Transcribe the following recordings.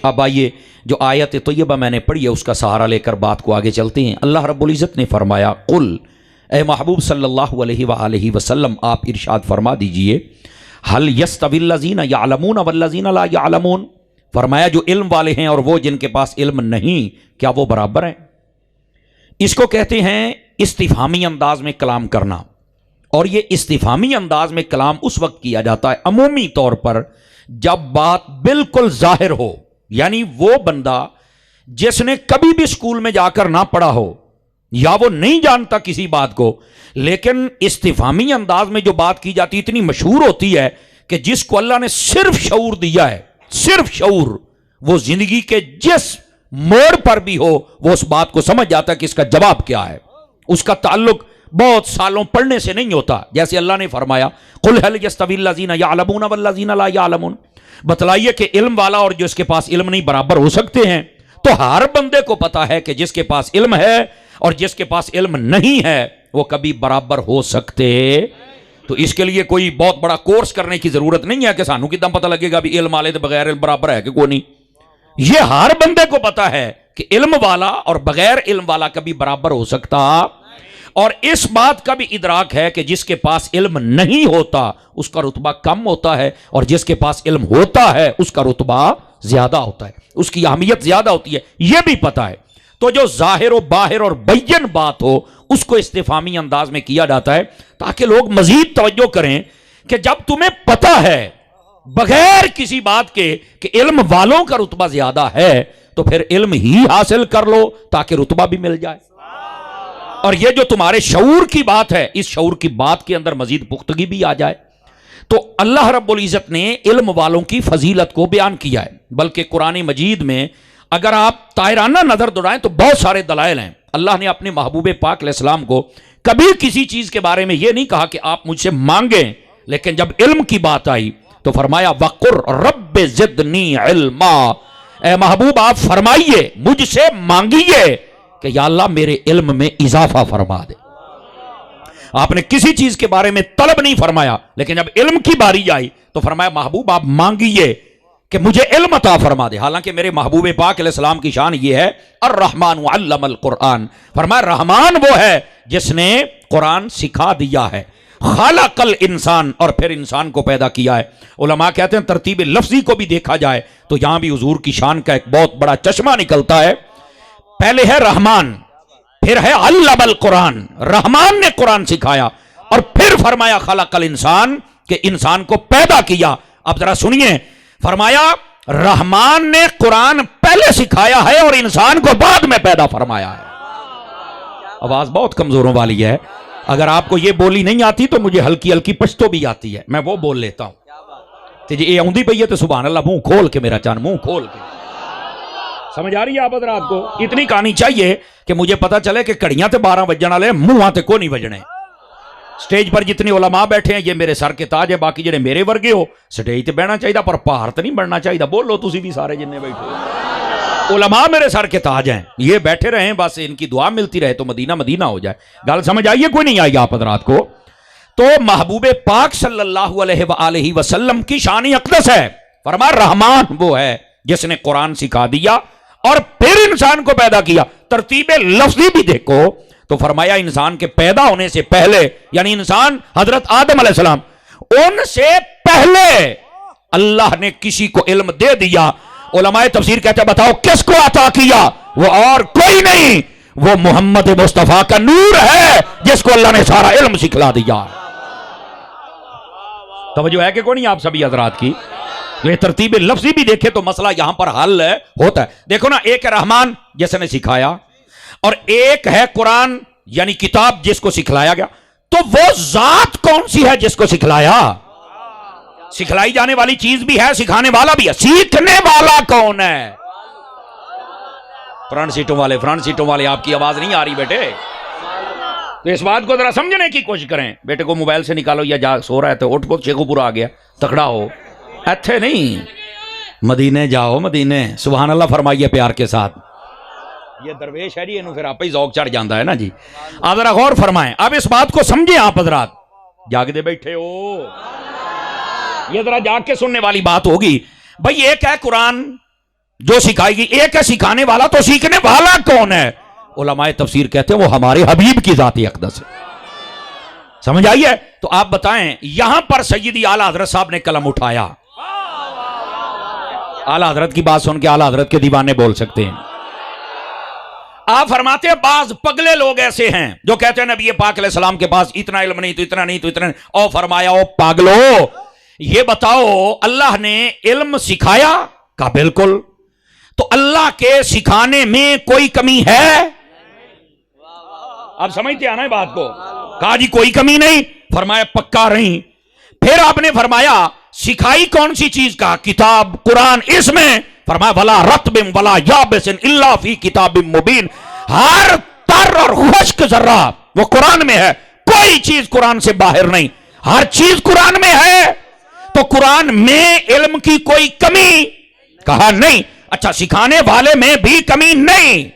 اب آئیے جو آیت طیبہ میں نے پڑھی ہے اس کا سہارا لے کر بات کو آگے چلتے ہیں۔ اللہ رب العزت نے فرمایا قل، اے محبوب صلی اللہ علیہ وآلہ وسلم آپ ارشاد فرما دیجئے، هل يستوي الذين يعلمون والذين لا يعلمون، فرمایا جو علم والے ہیں اور وہ جن کے پاس علم نہیں، کیا وہ برابر ہیں؟ اس کو کہتے ہیں استفہامی انداز میں کلام کرنا، اور یہ استفہامی انداز میں کلام اس وقت کیا جاتا ہے عمومی طور پر جب بات بالکل ظاہر ہو، یعنی وہ بندہ جس نے کبھی بھی اسکول میں جا کر نہ پڑھا ہو یا وہ نہیں جانتا کسی بات کو، لیکن استفہامی انداز میں جو بات کی جاتی اتنی مشہور ہوتی ہے کہ جس کو اللہ نے صرف شعور دیا ہے، صرف شعور، وہ زندگی کے جس موڑ پر بھی ہو وہ اس بات کو سمجھ جاتا ہے کہ اس کا جواب کیا ہے۔ اس کا تعلق بہت سالوں پڑھنے سے نہیں ہوتا، جیسے اللہ نے فرمایا قل هل يستوي الذين يعلمون والذين لا يعلمون، بتلائیے کہ علم والا اور جو اس کے پاس علم نہیں برابر ہو سکتے ہیں؟ تو ہر بندے کو پتا ہے کہ جس کے پاس علم ہے اور جس کے پاس علم نہیں ہے وہ کبھی برابر ہو سکتے، تو اس کے لیے کوئی بہت بڑا کورس کرنے کی ضرورت نہیں ہے کہ سانو کدام پتہ لگے گا بھی علم والے تو بغیر علم برابر ہے کہ کوئی نہیں۔ یہ ہر بندے کو پتا ہے کہ علم والا اور بغیر علم والا کبھی برابر ہو سکتا، اور اس بات کا بھی ادراک ہے کہ جس کے پاس علم نہیں ہوتا اس کا رتبہ کم ہوتا ہے، اور جس کے پاس علم ہوتا ہے اس کا رتبہ زیادہ ہوتا ہے، اس کی اہمیت زیادہ ہوتی ہے، یہ بھی پتا ہے۔ تو جو ظاہر و باہر اور بین بات ہو اس کو استفہامی انداز میں کیا جاتا ہے تاکہ لوگ مزید توجہ کریں کہ جب تمہیں پتا ہے بغیر کسی بات کے کہ علم والوں کا رتبہ زیادہ ہے تو پھر علم ہی حاصل کر لو تاکہ رتبہ بھی مل جائے۔ اور یہ جو تمہارے شعور کی بات ہے، اس شعور کی بات کے اندر مزید پختگی بھی آ جائے۔ تو اللہ رب العزت نے علم والوں کی فضیلت کو بیان کیا ہے، بلکہ قرآن مجید میں اگر آپ طائرانہ نظر دوڑائیں تو بہت سارے دلائل ہیں۔ اللہ نے اپنے محبوب پاک علیہ السلام کو کبھی کسی چیز کے بارے میں یہ نہیں کہا کہ آپ مجھ سے مانگیں، لیکن جب علم کی بات آئی تو فرمایا وَقُرْ رَبِّ زِدْنِي عِلْمًا، اے محبوب آپ فرمائیے، مجھ سے مانگیے کہ یا اللہ میرے علم میں اضافہ فرما دے۔ آپ نے کسی چیز کے بارے میں طلب نہیں فرمایا، لیکن جب علم کی باری آئی تو فرمایا محبوب آپ مانگیے کہ مجھے علم عطا فرما دے۔ حالانکہ میرے محبوب پاک علیہ السلام کی شان یہ ہے الرحمن علم القرآن، فرمایا رحمان وہ ہے جس نے قرآن سکھا دیا ہے، خلق الانسان، اور پھر انسان کو پیدا کیا ہے۔ علماء کہتے ہیں ترتیب لفظی کو بھی دیکھا جائے تو یہاں بھی حضور کی شان کا ایک بہت بڑا چشمہ نکلتا ہے۔ پہلے ہے رحمان، پھر ہے علم القرآن، رحمان نے قرآن سکھایا، اور پھر فرمایا خلق الانسان کہ انسان کو پیدا کیا۔ اب ذرا سنیے، فرمایا رحمان نے قرآن پہلے سکھایا ہے اور انسان کو بعد میں پیدا فرمایا ہے۔ آواز بہت کمزوروں والی ہے، اگر آپ کو یہ بولی نہیں آتی تو مجھے ہلکی ہلکی پشتو بھی آتی ہے، میں وہ بول لیتا ہوں۔ تو جی یہ آؤندی پئی ہے تو سبحان اللہ، منہ کھول کے میرا چان، منہ کھول کے، سمجھ آ رہی ہے آپ حضرات کو؟ اتنی کہانی چاہیے کہ مجھے پتا چلے کہ کڑیاں تے 12 بجن والے منہ تے کو نہیں بجنے۔ سٹیج پر جتنے علماء بیٹھے ہیں یہ میرے سر کے تاج ہے، باقی جڑے میرے ورگے ہو سٹیج تے بہنا چاہیے پر پہاڑ تے نہیں بڑھنا چاہیے۔ بولو تسی بھی سارے جننے بیٹھے علماء میرے سر کے تاج ہیں، یہ بیٹھے رہیں بس ان کی دعا ملتی رہے تو مدینہ مدینہ ہو جائے۔ گل سمجھ آئیے کوئی نہیں آئی آپ حضرات کو؟ تو محبوب پاک صلی اللہ علیہ وآلہ وسلم کی شان اقدس ہے، فرمایا رحمان وہ ہے جس نے قرآن سکھا دیا اور پھر انسان کو پیدا کیا۔ ترتیب لفظی بھی دیکھو تو فرمایا انسان کے پیدا ہونے سے پہلے، یعنی انسان حضرت آدم علیہ السلام، ان سے پہلے اللہ نے کسی کو علم دے دیا۔ علماء تفسیر کہتے ہیں بتاؤ کس کو عطا کیا؟ وہ اور کوئی نہیں، وہ محمد مصطفیٰ کا نور ہے جس کو اللہ نے سارا علم سکھلا دیا۔ توجہ ہے کہ کوئی نہیں آپ سبھی حضرات کی؟ یہ ترتیب لفظی بھی دیکھے تو مسئلہ یہاں پر حل ہوتا ہے۔ دیکھو نا، ایک ہے رحمان جس نے سکھایا، اور ایک ہے قرآن یعنی کتاب جس کو سکھلایا گیا۔ تو وہ ذات کون سی ہے جس کو سکھلایا؟ سکھلائی جانے والی چیز بھی ہے، سکھانے والا بھی ہے، سیکھنے والا کون ہے؟ فرنٹ سیٹوں والے آپ کی آواز نہیں آ رہی بیٹے، تو اس بات کو ذرا سمجھنے کی کوشش کریں۔ بیٹے کو موبائل سے نکالو، یا جا سو رہا ہے تو اٹھ بہت شیخو پورا آ گیا، تکڑا ہو، ایتھے نہیں، مدینے جاؤ، مدینے، سبحان اللہ فرمائیے پیار کے ساتھ۔ یہ درویش ہے جی، انہوں پھر آپ ہی ذوق چڑھ جاندہ ہے نا جی۔ آپ ذرا غور فرمائیں، اب اس بات کو سمجھیں آپ حضرات، جاگ دے بیٹھے ہو، یہ ذرا جاگ کے سننے والی بات ہوگی۔ بھئی ایک ہے قرآن جو سکھائے گی ایک ہے سکھانے والا، تو سیکھنے والا کون ہے؟ علماء تفسیر کہتے ہیں وہ ہمارے حبیب کی ذات اقدس ہے. سمجھ آئیے؟ تو آپ بتائیں یہاں پر سیدی اعلیٰ حضرت صاحب نے قلم اٹھایا. اعلیٰ حضرت کی بات سن کے اعلیٰ حضرت کے دیوانے بول سکتے ہیں. آپ فرماتے ہیں بعض پگلے لوگ ایسے ہیں جو کہتے ہیں نبی پاک علیہ السلام کے پاس اتنا علم نہیں تو اتنا نہیں تو اتنا نہیں. اور فرمایا او پاگلو یہ بتاؤ اللہ نے علم سکھایا؟ کہا بالکل. تو اللہ کے سکھانے میں کوئی کمی ہے؟ آپ سمجھتے ہیں نا بات کو؟ کہا جی کوئی کمی نہیں. فرمایا پکا رہی. پھر آپ نے فرمایا سکھائی کون سی چیز؟ کا کتاب قرآن. اس میں فرمایا ولا رطب ولا یابس الا فی کتاب مبین. ہر تر اور خشک ذرہ وہ قرآن میں ہے، کوئی چیز قرآن سے باہر نہیں، ہر چیز قرآن میں ہے. تو قرآن میں علم کی کوئی کمی؟ کہا نہیں. اچھا سکھانے والے میں بھی کمی نہیں؟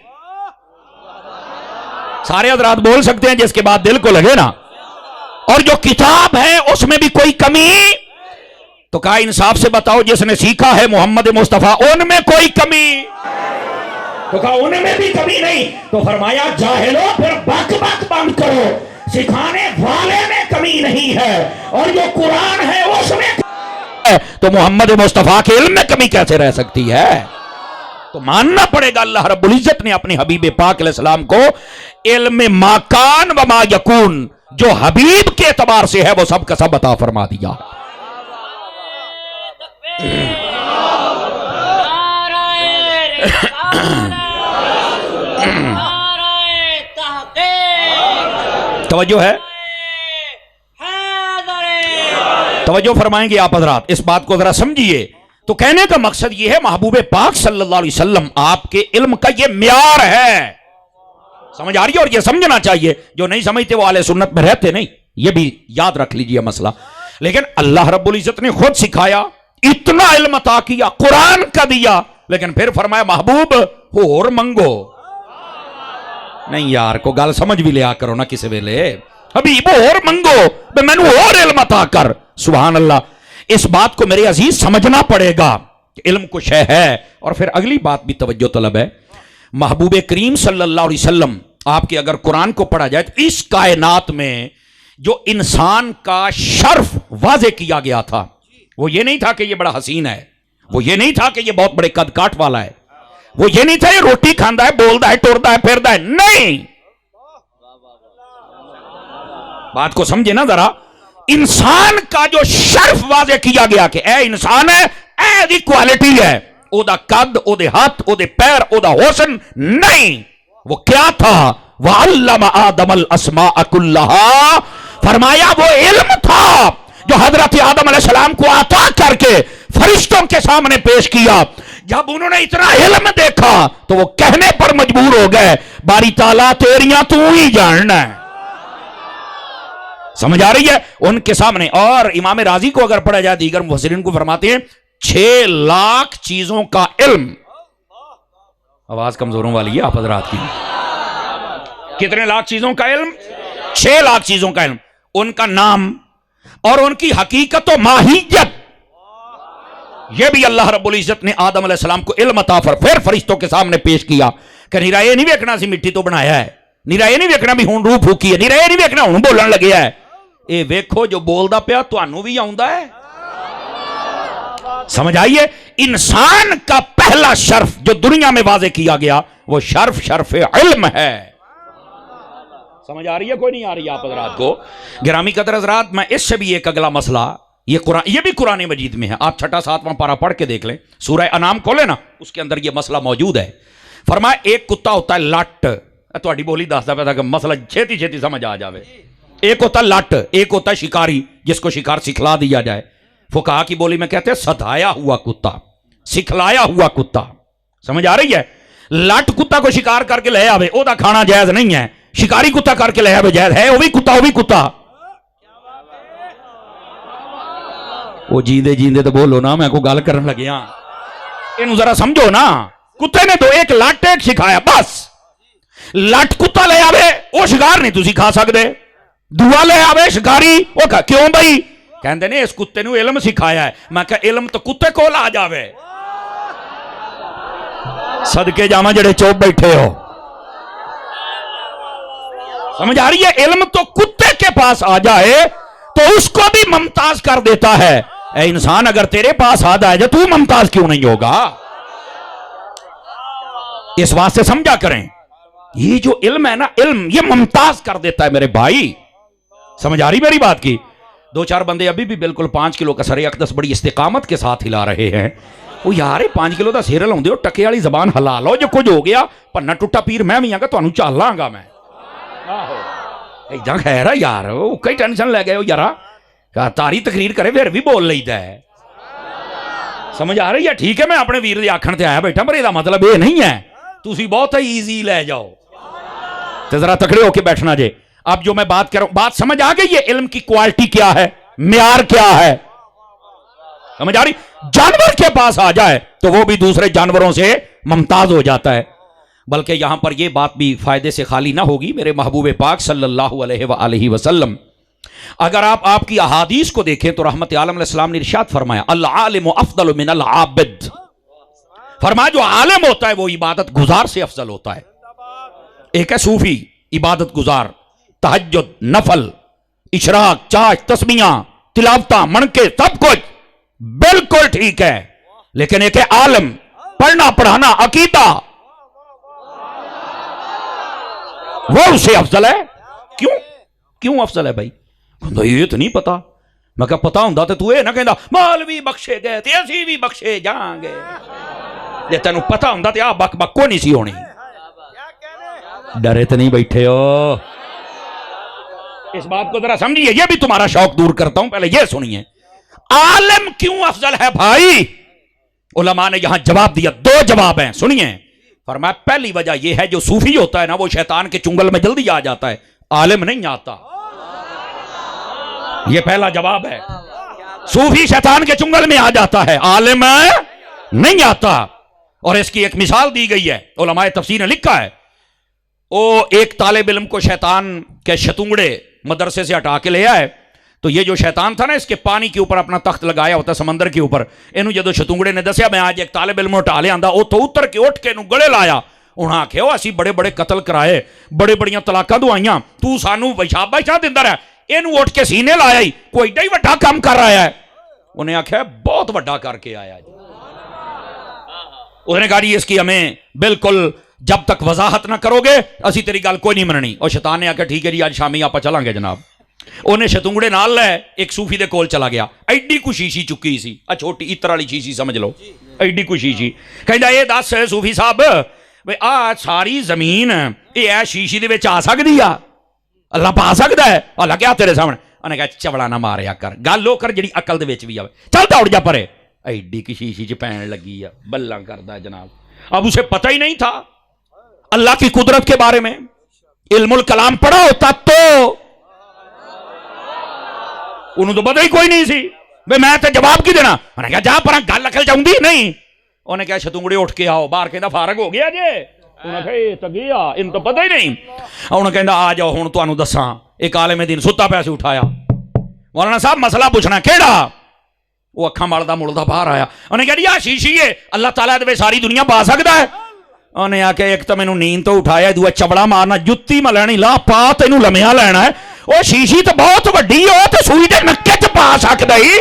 سارے حضرات بول سکتے ہیں جس کے بعد دل کو لگے نا. اور جو کتاب ہے اس میں بھی کوئی کمی؟ تو کہا انصاف سے بتاؤ جس نے سیکھا ہے محمد مصطفیٰ ان میں کوئی کمی؟ تو کہا ان میں بھی کمی نہیں. تو فرمایا جاہلو پھر بک بک بند کرو، سکھانے والے میں کمی نہیں ہے اور جو قرآن ہے اس میں، تو محمد مصطفیٰ کے علم میں کمی کیسے رہ سکتی ہے؟ تو ماننا پڑے گا اللہ رب العزت نے اپنے حبیب پاک علیہ السلام کو علم ما کان و ما یکون جو حبیب کے اعتبار سے ہے وہ سب کا سب عطا فرما دیا. توجہ ہے؟ توجہ فرمائیں گے آپ حضرات، اس بات کو ذرا سمجھیے. تو کہنے کا مقصد یہ ہے محبوب پاک صلی اللہ علیہ وسلم آپ کے علم کا یہ معیار ہے. سمجھ آ رہی ہے؟ اور یہ سمجھنا چاہیے، جو نہیں سمجھتے وہ اہل سنت میں رہتے نہیں، یہ بھی یاد رکھ لیجئے مسئلہ. لیکن اللہ رب العزت نے خود سکھایا، اتنا علم عطا کیا، قرآن کا دیا، لیکن پھر فرمایا محبوب اور منگو. نہیں یار کو گل سمجھ بھی لیا کرو نا کسی ویلے. حبیب اور منگو، میں نے اور علم عطا کر. سبحان اللہ. اس بات کو میرے عزیز سمجھنا پڑے گا کہ علم کچھ ہے. اور پھر اگلی بات بھی توجہ طلب ہے. محبوب کریم صلی اللہ علیہ وسلم آپ کے اگر قرآن کو پڑھا جائے تو اس کائنات میں جو انسان کا شرف واضح کیا گیا تھا وہ یہ نہیں تھا کہ یہ بڑا حسین ہے، وہ یہ نہیں تھا کہ یہ بہت بڑے قد کاٹ والا ہے، وہ یہ نہیں تھا یہ روٹی کھاندا ہے، بولدا ہے، ٹوردا ہے، پھردا ہے. نہیں، بات کو سمجھے نا ذرا. انسان کا جو شرف واضح کیا گیا کہ اے انسان ہے، اے دی کوالٹی ہے، او دا قد، او دے ہاتھ، او دے پیر، او دا حسن. نہیں، وہ کیا تھا؟ وَعَلَّمَ آدَمَ الْأَسْمَاءَ كُلَّهَا. فرمایا وہ علم تھا جو حضرت آدم علیہ السلام کو عطا کر کے فرشتوں کے سامنے پیش کیا. جب انہوں نے اتنا علم دیکھا تو وہ کہنے پر مجبور ہو گئے باری تعالیٰ تیریاں تو ہی جاننا ہے. سمجھ آ رہی ہے؟ ان کے سامنے. اور امام راضی کو اگر پڑھا جائے دیگر مفسرین کو فرماتے ہیں 6 لاکھ چیزوں کا علم. آواز کمزوروں والی ہے آپ حضرات کی. کتنے لاکھ چیزوں کا علم؟ 6 لاکھ چیزوں کا علم. ان کا نام اور ان کی حقیقت و ماہیت یہ بھی اللہ رب العزت نے آدم علیہ السلام کو علم عطا پھر فرشتوں کے سامنے پیش کیا کہ نیرا یہ نہیں ویکھنا سی مٹی تو بنایا ہے، نیرا یہ نہیں ویکھنا بھی ہون روح پھوکی ہے، نیرا یہ نہیں ویکھنا ہون بولن لگیا ہے. اے ویکھو جو بولدا پیا تانوں بھی آوندا ہے. سمجھ آئیے؟ انسان کا پہلا شرف جو دنیا میں واضح کیا گیا وہ شرف علم ہے. سمجھ آ رہی ہے؟ کوئی نہیں آ رہی آپ حضرات کو؟ گرامی قدر حضرات، میں اس سے بھی ایک اگلا مسئلہ، یہ بھی قرآن مجید میں ہے. آپ 6واں 7واں پارہ پڑھ کے دیکھ لیں، سورہ انعام کھولیں نا، اس کے اندر یہ مسئلہ موجود ہے. فرمایا ایک کتا ہوتا ہے لٹ. تہاڈی بولی دسدا پیا کہ مسئلہ چھتی سمجھ آ جاوے. ایک ہوتا ہے لٹ، ایک ہوتا ہے شکاری جس کو شکار سکھلا دیا جائے. فقہا کی بولی میں کہتے ہیں سدھایا ہوا کتا، سکھلایا ہوا کتا. سمجھ آ رہی ہے؟ لٹ کتا کو شکار کر کے لے آوے او دا کھانا جائز نہیں ہے، شکاری کتا کر کے لے آوے جائز ہے. وہ بھی کتا. وہ جیندے تو بولو نا، میں کو گل کرن لگیا. انہوں ذرا سمجھو نا. کتے نے تو ایک لٹ ایک سکھایا بس. لٹ کتا لے آوے وہ شکار نہیں تسی کھا سکتے، دعا لے آوے شکاری وہ کیوں بھائی؟ کہندے نے اس کتے نو علم سکھایا ہے. میں کہا علم تو کتے کول آ جاوے. صدقے جاواں جڑے چوپ بیٹھے ہو. سمجھ آ رہی ہے؟ علم تو کتے کے پاس آ جائے تو اس کو بھی ممتاز کر دیتا ہے. اے انسان اگر تیرے پاس آ جائے تو ممتاز کیوں نہیں ہوگا؟ اس بات سے سمجھا کریں، یہ جو علم ہے نا، علم یہ ممتاز کر دیتا ہے میرے بھائی. سمجھ آ رہی میری بات کی؟ دو چار بندے ابھی بھی بالکل 5 کلو کا سر اقدس بڑی استقامت کے ساتھ ہلا رہے ہیں. وہ یار 5 کلو دا سیر لاؤندے ہو، ٹکے والی زبان ہلا لو، جو کچھ ہو گیا پنا ٹوٹا پیر میں بھی آگا تانوں چل لاں گا میں. ایڈا خیر ہے یار، وہ کئی ٹینشن لے گئے ہو یارا، تاری تقریر کرے پھر بھی بول لیتا ہے. سمجھ آ رہی ہے؟ ٹھیک ہے، میں اپنے ویر دے آکھن تے آیا بیٹھا، پر یہ مطلب یہ نہیں ہے تسی بہت ایزی لے جاؤ. تو ذرا تکڑے ہو کے بیٹھنا جے. اب جو میں بات کر رہا ہوں، بات سمجھ آ گئی ہے؟ علم کی کوالٹی کیا ہے، معیار کیا ہے؟ سمجھ آ رہی؟ جانور کے پاس آ جائے تو وہ بھی دوسرے جانوروں سے ممتاز ہو جاتا ہے. بلکہ یہاں پر یہ بات بھی فائدے سے خالی نہ ہوگی. میرے محبوب پاک صلی اللہ علیہ وآلہ وسلم، اگر آپ کی احادیث کو دیکھیں تو رحمت عالم علیہ السلام نے ارشاد فرمایا العالم افضل من العابد. فرمایا جو عالم ہوتا ہے وہ عبادت گزار سے افضل ہوتا ہے. ایک ہے صوفی، عبادت گزار، تہجد، نفل، اشراق، چاش، تسمیاں، تلاوتاں، منکے، سب کچھ بالکل ٹھیک ہے. لیکن ایک ہے عالم، پڑھنا پڑھانا، عقیدہ، وہ اسے افضل ہے. کیوں افضل ہے بھائی؟ یہ تو نہیں پتا. میں کہا پتا ہوں تو یہ نہ کہندا مولوی بخشے گئے تے اسی بھی بخشے جائیں گے. جے تینوں پتا ہوں تے آ بک بک کو نہیں سی ہونی. ڈرے تو نہیں بیٹھے ہو؟ اس بات کو ذرا سمجھیے، یہ بھی تمہارا شوق دور کرتا ہوں. پہلے یہ سنیے، عالم کیوں افضل ہے بھائی؟ علماء نے یہاں جواب دیا، 2 جواب ہیں، سنیے. فرمایا پہلی وجہ یہ ہے جو صوفی ہوتا ہے نا وہ شیطان کے چنگل میں جلدی آ جاتا ہے، عالم نہیں آتا. یہ پہلا جواب ہے. صوفی شیطان کے چنگل میں آ جاتا ہے، عالم نہیں آتا. اور اس کی ایک مثال دی گئی ہے، علماء تفسیر نے لکھا ہے، وہ ایک طالب علم کو شیطان کے شتونگڑے مدرسے سے ہٹا کے لے آئے. تو یہ جو شیطان تھا نا، اس کے پانی کے اوپر اپنا تخت لگایا ہوتا سمندر کے اوپر. انہوں جدو شتونگڑے نے دسیا میں آج ایک طالب علم ہٹا لے آندا، وہ تو اتر کے اٹھ کے انہوں گڑے لایا. انہاں آکھیا اسی بڑے بڑے قتل کرائے، بڑے بڑیاں طلاقاں دوائیاں، تو سانو شاباشاں دیندا رہا، اینوں اٹھ کے سینے لایا ہی کوئی ایڈا ہی وڈا کام کر رہا ہے. انہیں آکھیا بہت وڈا کر کے آیا جی. انہوں نے کہا جی اس کی ہمیں بالکل جب تک وضاحت نہ کرو گے اسی تیری گل کوئی نہیں مننی. اور شیطان نے آکھیا ٹھیک ہے جی آج شامی آپ چلیں گے جناب. انہیں شتونگڑے نال لے ایک صوفی دے کول چلا گیا. ایڈی کو شیشی چکی سی، چھوٹی اتر والی شیشی سمجھ لو، ایڈی کو شیشی. کہندا اے دس صوفی صاحب وے آ ساری زمین اے شیشی دے وچ آ سکدی آ؟ اللہ پا سکدا ہے؟ اللہ کیا تیرے سامنے؟ انہیں کہا چوڑا نہ ماریا کر، گل او کر جڑی عقل دے وچ بھی آوے. چل دوڑ جا پرے. ایڈی کی شیشی چ پین لگی ہے، بلاں کردا ہے جناب. اب اسے پتہ ہی نہیں تھا اللہ کی قدرت کے بارے میں. علم الکلام پڑھا ہوتا تو انہوں تو پتہ ہی کوئی نہیں سی. میں تے جواب کی دینا؟ انہیں کہا جا پر گل اکل جاؤں دی نہیں. انہیں کہا شتونگڑے اٹھ کے آؤ باہر. کہندا فارغ ہو گیا جے؟ انہیں کہا یہ تو گیا، ان تو پتہ ہی نہیں. انہیں کہندا آ جاؤ ہن تانوں دساں. ایک عالم دین ستا پیسے اٹھایا، مولانا صاحب مسئلہ پوچھنا. کیڑا؟ وہ اکھاں مالدا مڑدا باہر آیا. انہیں کہا یہ شیشی ہے اللہ تعالیٰ دے ساری دنیا پا سکدا ہے؟ انہیں آ کے ایک تو مینوں نیند تو اٹھایا، دوسرا چبڑا مارنا، جتی میں لینی، لا پا تینوں لمیا لینا ہے. وہ شیشی تو بہت وڈی ہو تو سوئی دے نکے چ پا سکدا ہی.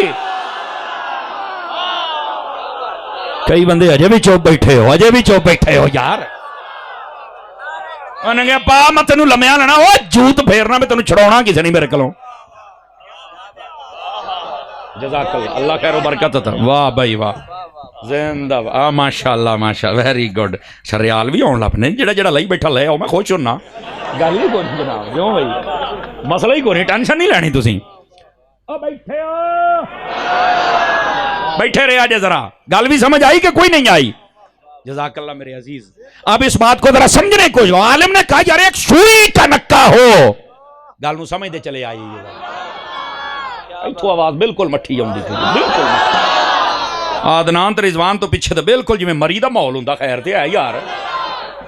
کئی بندے اجے بھی چوپ بیٹھے ہو، اجے بھی چوپ بیٹھے ہو یار. انہیں کہا پا میں تینوں لمیا لینا. وہ جوت پھیرنا میں تینوں چھڑاونا کسے نہیں میرے کولوں. جزاک اللہ، اللہ خیر و برکت عطا. واہ بھائی واہ، زندہ ماشاءاللہ ماشاءاللہ، ویری گڈ. شریال بھی آن لگ پنے، جڑا لئی بیٹھا لے آؤ، میں خوش ہونا. گل ہی کوئی جناب، کیوں بھائی مسئلہ ہی کوئی، ٹینشن نہیں لینی تسی. بیٹھے ہو، بیٹھے رہے آجے ذرا. گل بھی سمجھ آئی کہ کوئی نہیں آئی؟ جزاک اللہ میرے عزیز. اب اس بات کو ذرا سمجھنے کو جو عالم نے کہا یار ایک سوئی کا نکا ہو، گل نو سمجھ دے چلے آئی. ایتھوں آواز بالکل مٹھی آؤندی تھی، بالکل آدنان تے رضوان تو پیچھے تے بالکل جویں مری دا ماحول ہوندا. خیر تے ہے یار،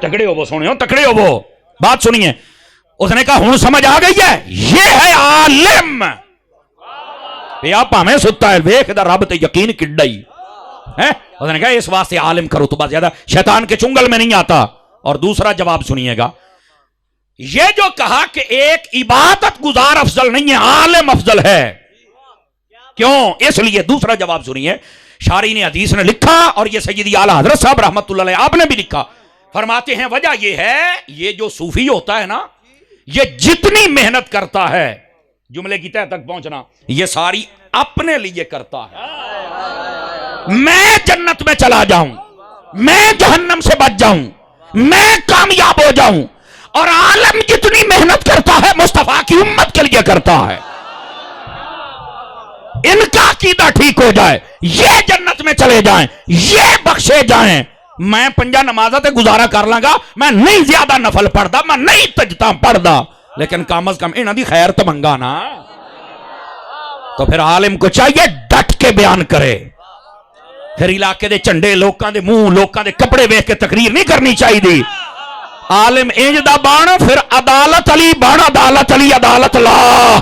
تکڑے ہو وہ سنیو، تکڑے ہو وہ. بات سنیے، اس نے کہا ہن سمجھ آ گئی ہے، یہ ہے عالم. پیا پاویں ستا ہے، ویکھ دا رب تے یقین کڈا ہی ہے. اس نے کہا اس واسطے عالم کا رتبہ زیادہ شیطان کے چنگل میں نہیں آتا. اور دوسرا جواب سنیے گا, یہ جو کہا کہ ایک عبادت گزار افضل نہیں ہے, عالم افضل ہے. کیوں؟ اس لیے دوسرا جواب سنیے. شارح نے حدیث نے لکھا اور یہ سیدی اعلیٰ حضرت صاحب رحمت اللہ علیہ آپ نے بھی لکھا, فرماتے ہیں وجہ یہ ہے, یہ جو صوفی ہوتا ہے نا, یہ جتنی محنت کرتا ہے جملے کی تہ تک پہنچنا, یہ ساری اپنے لیے کرتا ہے. میں جنت میں چلا جاؤں, میں جہنم سے بچ جاؤں, میں کامیاب ہو جاؤں. اور عالم جتنی محنت کرتا ہے مصطفیٰ کی امت کے لیے کرتا ہے, ان کا عقیدہ ٹھیک ہو جائے, یہ جنت میں چلے جائیں, یہ بخشے جائیں. میں 5 نمازیں گزارا کر لاں گا, میں نہیں زیادہ نفل پڑھدا, میں نہیں تجتا پڑھدا, لیکن کم از کم انہاں دی خیر تو منگا نا. تو پھر عالم کو چاہیے ڈٹ کے بیان کرے. پھر علاقے دے چنڈے لوکاں دے منہ, لوکاں دے کپڑے ویکھ کے تقریر نہیں کرنی چاہیے دی. عالم انج دا بان, پھر عدالت علی بان, عدالت علی عدالت لا.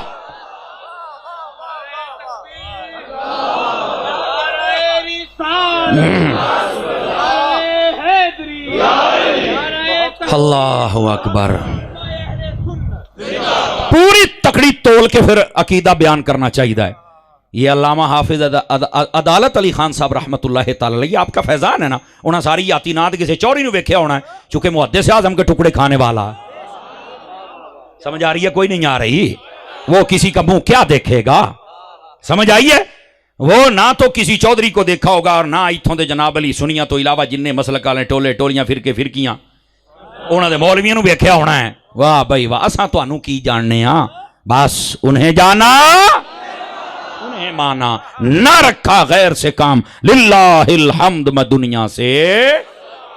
اللہ اکبر. پوری تکڑی تول کے پھر عقیدہ بیان کرنا چاہیے. یہ علامہ حافظ عدالت علی خان صاحب رحمت اللہ تعالی علیہ, آپ کا فیضان ہے نا, انہاں ساری یاتینات کسی چوری نو ویکھیا ہونا ہے, چونکہ محدث اعظم کے ٹکڑے کھانے والا. سمجھ آ رہی ہے؟ کوئی نہیں آ رہی. وہ کسی کا منہ کیا دیکھے گا, سمجھ آئیے. وہ نہ تو کسی چودھری کو دیکھا ہوگا اور نہ ایتھوں دے جناب علی سنیاں تو علاوہ جننے مسلک والے ٹولے ٹولیاں فرقے فرقیاں انہاں دے مولویاں نو ویکھیا ہونا ہے. واہ بھائی واہ, اساں تانوں کی جاننے ہاں, بس انہیں جانا انہیں مانا, نہ رکھا غیر سے کام. للہ الحمد, میں دنیا سے